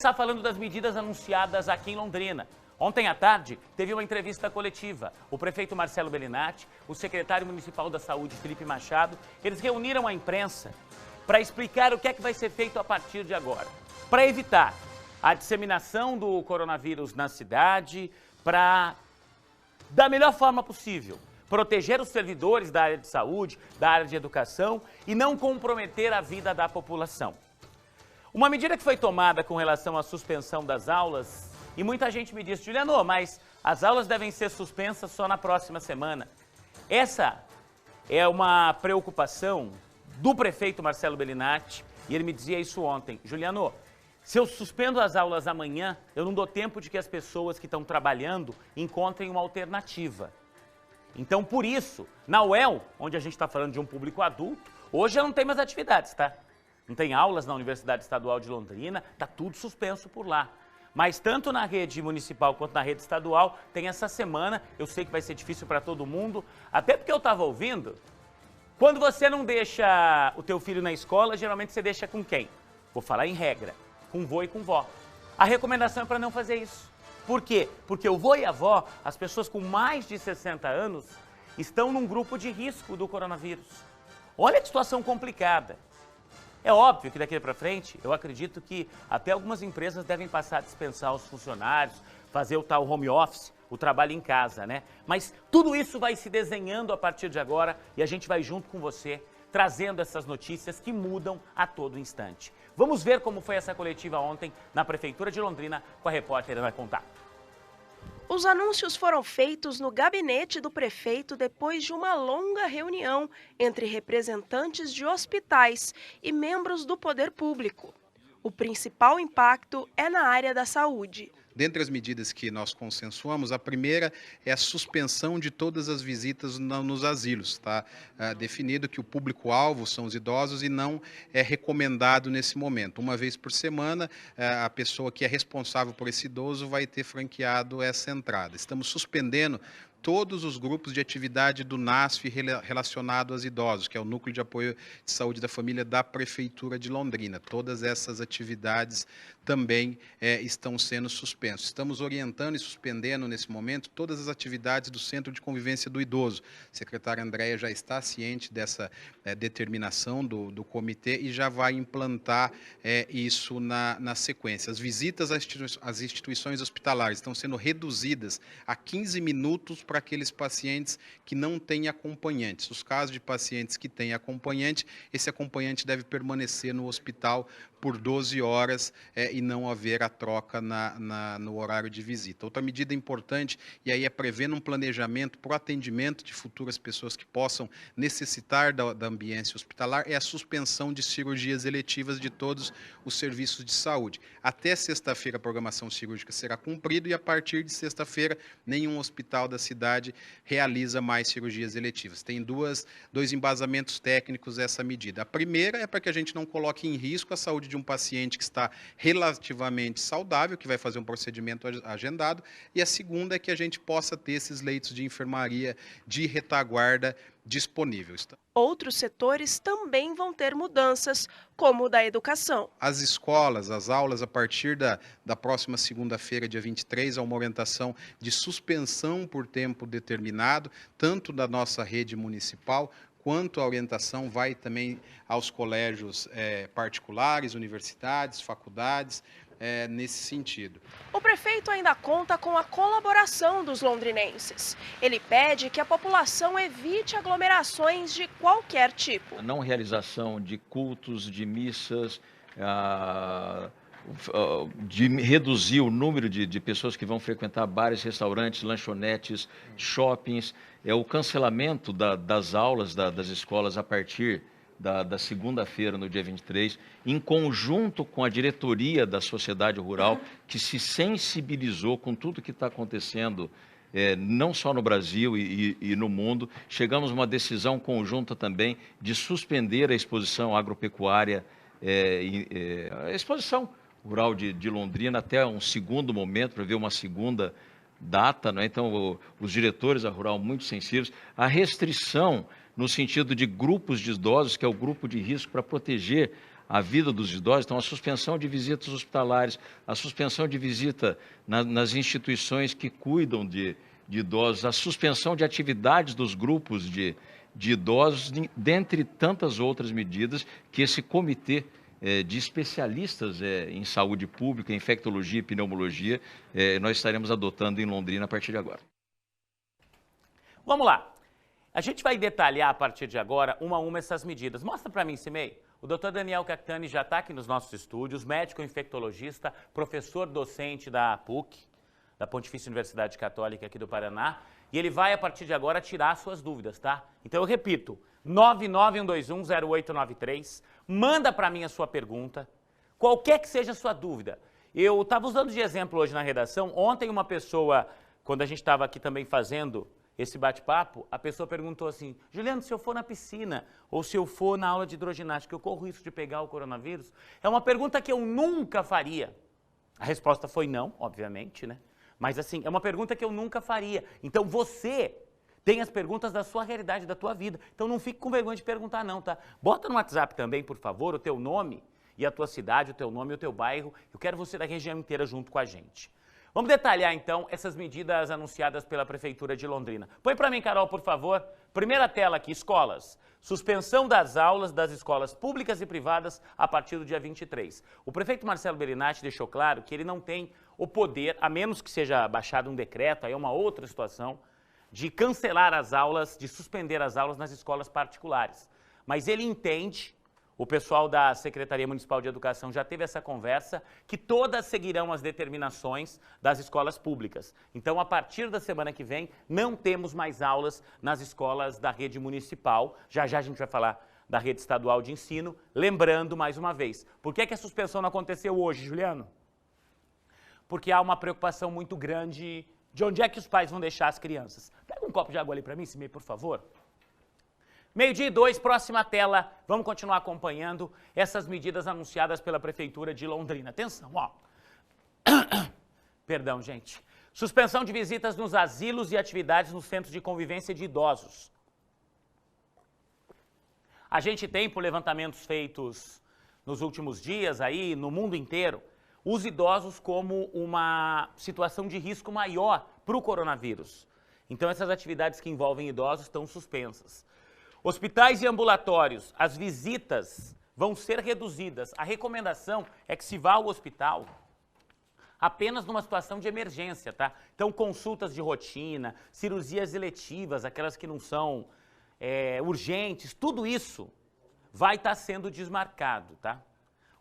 Começar falando das medidas anunciadas aqui em Londrina. Ontem à tarde, teve uma entrevista coletiva. O prefeito Marcelo Bellinati, o secretário municipal da Saúde, Felipe Machado, eles reuniram a imprensa para explicar o que é que vai ser feito a partir de agora. Para evitar a disseminação do coronavírus na cidade, para, da melhor forma possível, proteger os servidores da área de saúde, da área de educação e não comprometer a vida da população. Uma medida que foi tomada com relação à suspensão das aulas, e muita gente me disse, Juliano, mas as aulas devem ser suspensas só na próxima semana. Essa é uma preocupação do prefeito Marcelo Bellinati, e ele me dizia isso ontem. Juliano, se eu suspendo as aulas amanhã, eu não dou tempo de que as pessoas que estão trabalhando encontrem uma alternativa. Então, por isso, na UEL, onde a gente está falando de um público adulto, hoje já não tem mais atividades, tá? Não tem aulas na Universidade Estadual de Londrina, está tudo suspenso por lá. Mas tanto na rede municipal quanto na rede estadual, tem essa semana, eu sei que vai ser difícil para todo mundo, até porque eu estava ouvindo, quando você não deixa o teu filho na escola, geralmente você deixa com quem? Vou falar em regra, com vô e com vó. A recomendação é para não fazer isso. Por quê? Porque o vô e a avó, as pessoas com mais de 60 anos, estão num grupo de risco do coronavírus. Olha que situação complicada. É óbvio que daqui para frente, eu acredito que até algumas empresas devem passar a dispensar os funcionários, fazer o tal home office, o trabalho em casa, né? Mas tudo isso vai se desenhando a partir de agora e a gente vai junto com você, trazendo essas notícias que mudam a todo instante. Vamos ver como foi essa coletiva ontem na Prefeitura de Londrina com a repórter Ana Contato. Os anúncios foram feitos no gabinete do prefeito depois de uma longa reunião entre representantes de hospitais e membros do poder público. O principal impacto é na área da saúde. Dentre as medidas que nós consensuamos, a primeira é a suspensão de todas as visitas nos asilos. Está definido que o público-alvo são os idosos e não é recomendado nesse momento. Uma vez por semana, a pessoa que é responsável por esse idoso vai ter franqueado essa entrada. Estamos suspendendo todos os grupos de atividade do NASF relacionado aos idosos, que é o Núcleo de Apoio de Saúde da Família da Prefeitura de Londrina. Todas essas atividades também estão sendo suspensas. Estamos orientando e suspendendo, nesse momento, todas as atividades do Centro de Convivência do Idoso. A secretária Andréia já está ciente dessa determinação do comitê e já vai implantar isso na sequência. As visitas às instituições hospitalares estão sendo reduzidas a 15 minutos para aqueles pacientes que não têm acompanhantes. Os casos de pacientes que têm acompanhante, esse acompanhante deve permanecer no hospital por 12 horas e não haver a troca no horário de visita. Outra medida importante, e aí é prevendo um planejamento para o atendimento de futuras pessoas que possam necessitar da ambiência hospitalar, é a suspensão de cirurgias eletivas de todos os serviços de saúde. Até sexta-feira a programação cirúrgica será cumprida e a partir de sexta-feira nenhum hospital da cidade realiza mais cirurgias eletivas. Tem dois embasamentos técnicos essa medida. A primeira é para que a gente não coloque em risco a saúde de um paciente que está relativamente saudável, que vai fazer um procedimento agendado, e a segunda é que a gente possa ter esses leitos de enfermaria de retaguarda disponíveis. Outros setores também vão ter mudanças, como o da educação. As escolas, as aulas, a partir da próxima segunda-feira, dia 23, há uma orientação de suspensão por tempo determinado, tanto da nossa rede municipal, quanto a orientação vai também aos colégios particulares, universidades, faculdades, nesse sentido. O prefeito ainda conta com a colaboração dos londrinenses. Ele pede que a população evite aglomerações de qualquer tipo. A não realização de cultos, de missas, de reduzir o número de pessoas que vão frequentar bares, restaurantes, lanchonetes, shoppings, o cancelamento das aulas das escolas a partir da segunda-feira, no dia 23, em conjunto com a diretoria da Sociedade Rural, que se sensibilizou com tudo que está acontecendo, não só no Brasil e no mundo. Chegamos a uma decisão conjunta também de suspender a exposição agropecuária, a exposição rural de Londrina até um segundo momento, para ver uma segunda data, né? Então, os diretores da Rural muito sensíveis. A restrição no sentido de grupos de idosos, que é o grupo de risco, para proteger a vida dos idosos. Então, a suspensão de visitas hospitalares, a suspensão de visita nas instituições que cuidam de idosos, a suspensão de atividades dos grupos de idosos, dentre tantas outras medidas que esse comitê de especialistas em saúde pública, infectologia e pneumologia, nós estaremos adotando em Londrina a partir de agora. Vamos lá. A gente vai detalhar a partir de agora, uma a uma, essas medidas. Mostra para mim esse e-mail. O Dr. Daniel Cactani já está aqui nos nossos estúdios, médico infectologista, professor docente da PUC, da Pontifícia Universidade Católica aqui do Paraná, e ele vai, a partir de agora, tirar suas dúvidas, tá? Então eu repito, 991210893, manda para mim a sua pergunta, qualquer que seja a sua dúvida. Eu estava usando de exemplo hoje na redação, ontem uma pessoa, quando a gente estava aqui também fazendo esse bate-papo, a pessoa perguntou assim, Juliano, se eu for na piscina ou se eu for na aula de hidroginástica, eu corro risco de pegar o coronavírus? É uma pergunta que eu nunca faria. A resposta foi não, obviamente, né? Mas assim, é uma pergunta que eu nunca faria. Então você tem as perguntas da sua realidade, da tua vida. Então não fique com vergonha de perguntar não, tá? Bota no WhatsApp também, por favor, o teu nome e a tua cidade, o teu nome e o teu bairro. Eu quero você da região inteira junto com a gente. Vamos detalhar, então, essas medidas anunciadas pela Prefeitura de Londrina. Põe para mim, Carol, por favor. Primeira tela aqui, escolas. Suspensão das aulas das escolas públicas e privadas a partir do dia 23. O prefeito Marcelo Bellinati deixou claro que ele não tem o poder, a menos que seja baixado um decreto, aí é uma outra situação, de cancelar as aulas, de suspender as aulas nas escolas particulares. Mas ele entende, o pessoal da Secretaria Municipal de Educação já teve essa conversa, que todas seguirão as determinações das escolas públicas. Então, a partir da semana que vem, não temos mais aulas nas escolas da rede municipal. Já já a gente vai falar da rede estadual de ensino. Lembrando, mais uma vez, por que a suspensão não aconteceu hoje, Juliano? Porque há uma preocupação muito grande de onde é que os pais vão deixar as crianças. Pega um copo de água ali para mim, Simei, por favor. 12:02, próxima tela, vamos continuar acompanhando essas medidas anunciadas pela Prefeitura de Londrina. Atenção, ó. Perdão, gente. Suspensão de visitas nos asilos e atividades nos centros de convivência de idosos. A gente tem, por levantamentos feitos nos últimos dias aí, no mundo inteiro, os idosos como uma situação de risco maior para o coronavírus. Então, essas atividades que envolvem idosos estão suspensas. Hospitais e ambulatórios, as visitas vão ser reduzidas. A recomendação é que se vá ao hospital apenas numa situação de emergência, tá? Então, consultas de rotina, cirurgias eletivas, aquelas que não são urgentes, tudo isso vai estar sendo desmarcado, tá?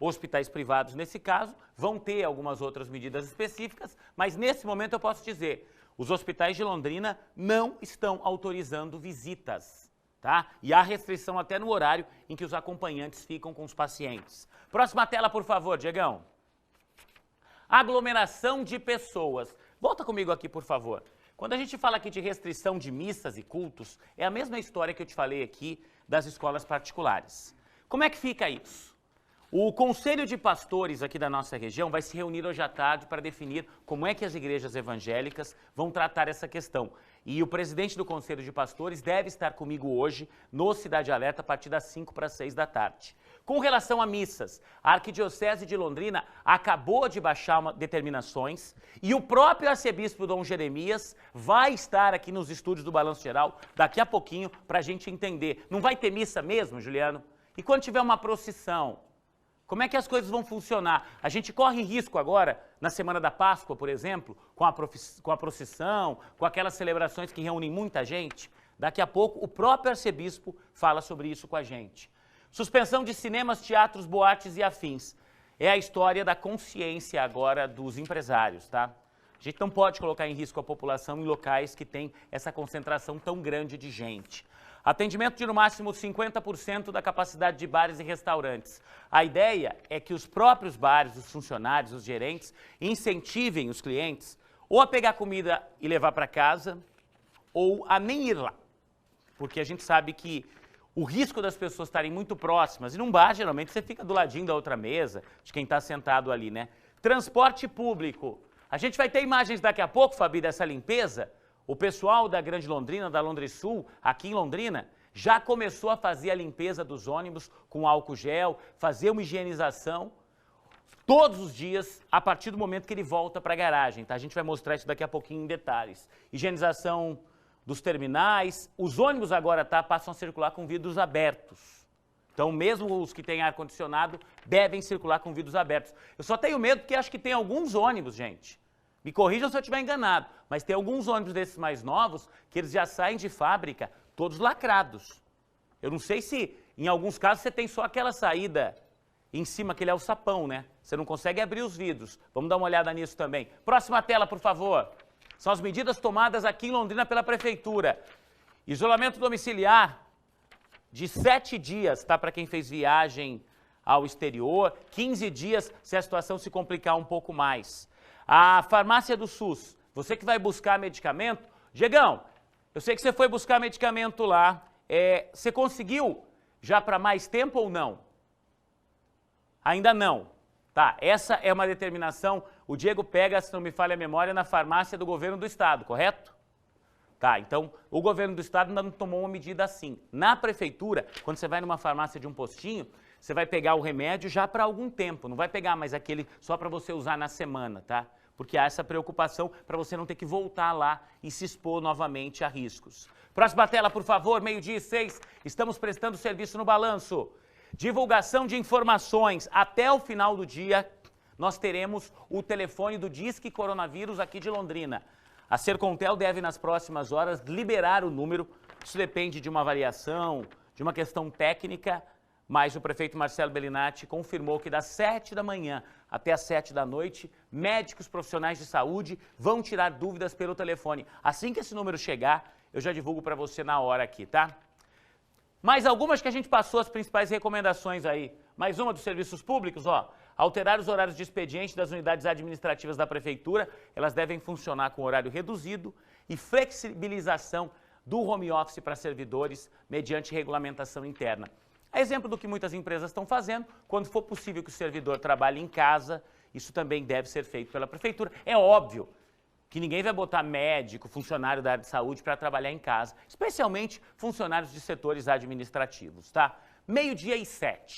Hospitais privados, nesse caso, vão ter algumas outras medidas específicas, mas nesse momento eu posso dizer, os hospitais de Londrina não estão autorizando visitas. Tá? E há restrição até no horário em que os acompanhantes ficam com os pacientes. Próxima tela, por favor, Diegão. Aglomeração de pessoas. Volta comigo aqui, por favor. Quando a gente fala aqui de restrição de missas e cultos, é a mesma história que eu te falei aqui das escolas particulares. Como é que fica isso? O Conselho de Pastores aqui da nossa região vai se reunir hoje à tarde para definir como é que as igrejas evangélicas vão tratar essa questão. E o presidente do Conselho de Pastores deve estar comigo hoje no Cidade Alerta a partir das 5 para 6 da tarde. Com relação a missas, a Arquidiocese de Londrina acabou de baixar determinações e o próprio arcebispo Dom Jeremias vai estar aqui nos estúdios do Balanço Geral daqui a pouquinho para a gente entender. Não vai ter missa mesmo, Juliano? E quando tiver uma procissão? Como é que as coisas vão funcionar? A gente corre risco agora, na Semana da Páscoa, por exemplo, com a procissão, com aquelas celebrações que reúnem muita gente. Daqui a pouco, o próprio arcebispo fala sobre isso com a gente. Suspensão de cinemas, teatros, boates e afins. É a história da consciência agora dos empresários, tá? A gente não pode colocar em risco a população em locais que tem essa concentração tão grande de gente. Atendimento de no máximo 50% da capacidade de bares e restaurantes. A ideia é que os próprios bares, os funcionários, os gerentes, incentivem os clientes ou a pegar comida e levar para casa ou a nem ir lá. Porque a gente sabe que o risco das pessoas estarem muito próximas, e num bar geralmente você fica do ladinho da outra mesa, de quem está sentado ali, né? Transporte público. A gente vai ter imagens daqui a pouco, Fabi, dessa limpeza. O pessoal da Grande Londrina, da Londrisul, aqui em Londrina, já começou a fazer a limpeza dos ônibus com álcool gel, fazer uma higienização todos os dias, a partir do momento que ele volta para a garagem, tá? A gente vai mostrar isso daqui a pouquinho em detalhes. Higienização dos terminais, os ônibus agora, tá, passam a circular com vidros abertos. Então, mesmo os que têm ar-condicionado devem circular com vidros abertos. Eu só tenho medo porque acho que tem alguns ônibus, gente. Me corrijam se eu estiver enganado, mas tem alguns ônibus desses mais novos que eles já saem de fábrica todos lacrados. Eu não sei se, em alguns casos, você tem só aquela saída em cima, aquele alçapão, né? Você não consegue abrir os vidros. Vamos dar uma olhada nisso também. Próxima tela, por favor. São as medidas tomadas aqui em Londrina pela Prefeitura. Isolamento domiciliar de 7 dias, tá? Para quem fez viagem ao exterior. 15 dias se a situação se complicar um pouco mais. A farmácia do SUS, você que vai buscar medicamento. Diegão, eu sei que você foi buscar medicamento lá. Você conseguiu já para mais tempo ou não? Ainda não. Tá, essa é uma determinação. O Diego pega, se não me falha a memória, na farmácia do governo do estado, correto? Tá, então o governo do estado ainda não tomou uma medida assim. Na prefeitura, quando você vai numa farmácia de um postinho, você vai pegar o remédio já para algum tempo. Não vai pegar mais aquele só para você usar na semana, tá? Porque há essa preocupação para você não ter que voltar lá e se expor novamente a riscos. Próxima tela, por favor, 12:06. Estamos prestando serviço no balanço. Divulgação de informações. Até o final do dia, nós teremos o telefone do Disque Coronavírus aqui de Londrina. A Sercontel deve, nas próximas horas, liberar o número. Isso depende de uma avaliação, de uma questão técnica, mas o prefeito Marcelo Bellinati confirmou que das 7 da manhã até as 7 da noite, médicos profissionais de saúde vão tirar dúvidas pelo telefone. Assim que esse número chegar, eu já divulgo para você na hora aqui, tá? Mais algumas que a gente passou as principais recomendações aí. Mais uma dos serviços públicos, ó. Alterar os horários de expediente das unidades administrativas da prefeitura. Elas devem funcionar com horário reduzido e flexibilização do home office para servidores mediante regulamentação interna. É exemplo do que muitas empresas estão fazendo. Quando for possível que o servidor trabalhe em casa, isso também deve ser feito pela prefeitura. É óbvio que ninguém vai botar médico, funcionário da área de saúde para trabalhar em casa, especialmente funcionários de setores administrativos, tá? 12:07.